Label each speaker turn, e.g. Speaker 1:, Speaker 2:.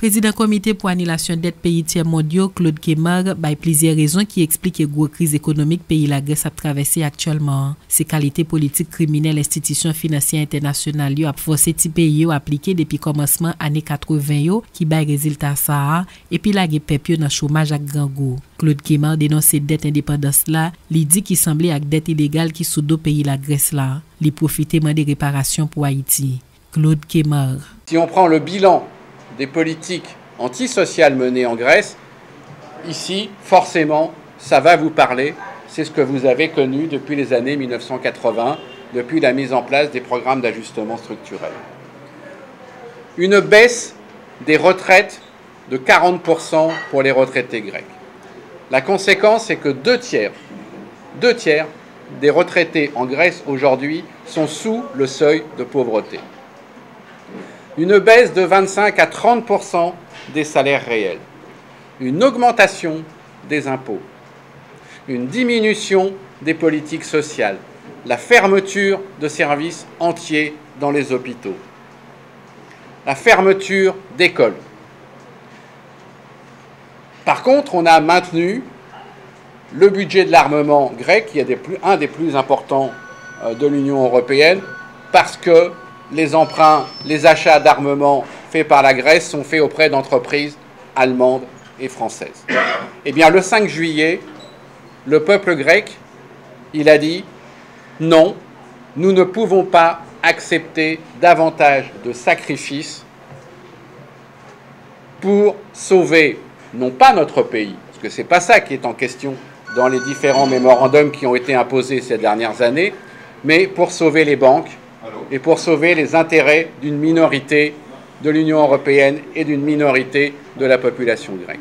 Speaker 1: Président comité pour annulation dette pays tiers mondiaux, Claude Kemar, a plusieurs raisons qui expliquent la grosse crise économique pays la Grèce a traversé actuellement. Ses qualités politiques criminelles, institutions financières internationales a forcé les pays à appliquer depuis commencement années 80 qui bail résultat ça et puis la peuple dans chômage à grand goût. Claude Kemar dénonce cette dette indépendance là, il dit qu'il semblait avec dette illégale qui sous deux pays la Grèce là, il profitait des réparations pour Haïti. Claude Kemar.
Speaker 2: Si on prend le bilan des politiques antisociales menées en Grèce, ici, forcément, ça va vous parler. C'est ce que vous avez connu depuis les années 1980, depuis la mise en place des programmes d'ajustement structurel. Une baisse des retraites de 40% pour les retraités grecs. La conséquence, c'est que deux tiers des retraités en Grèce aujourd'hui sont sous le seuil de pauvreté. Une baisse de 25 à 30% des salaires réels, une augmentation des impôts, une diminution des politiques sociales, la fermeture de services entiers dans les hôpitaux, la fermeture d'écoles. Par contre, on a maintenu le budget de l'armement grec, qui est un des plus importants de l'Union européenne, parce que les emprunts, les achats d'armement faits par la Grèce sont faits auprès d'entreprises allemandes et françaises. Eh bien, le 5 juillet, le peuple grec, il a dit « Non, nous ne pouvons pas accepter davantage de sacrifices pour sauver, non pas notre pays, parce que ce n'est pas ça qui est en question dans les différents mémorandums qui ont été imposés ces dernières années, mais pour sauver les banques, et pour sauver les intérêts d'une minorité de l'Union européenne et d'une minorité de la population grecque.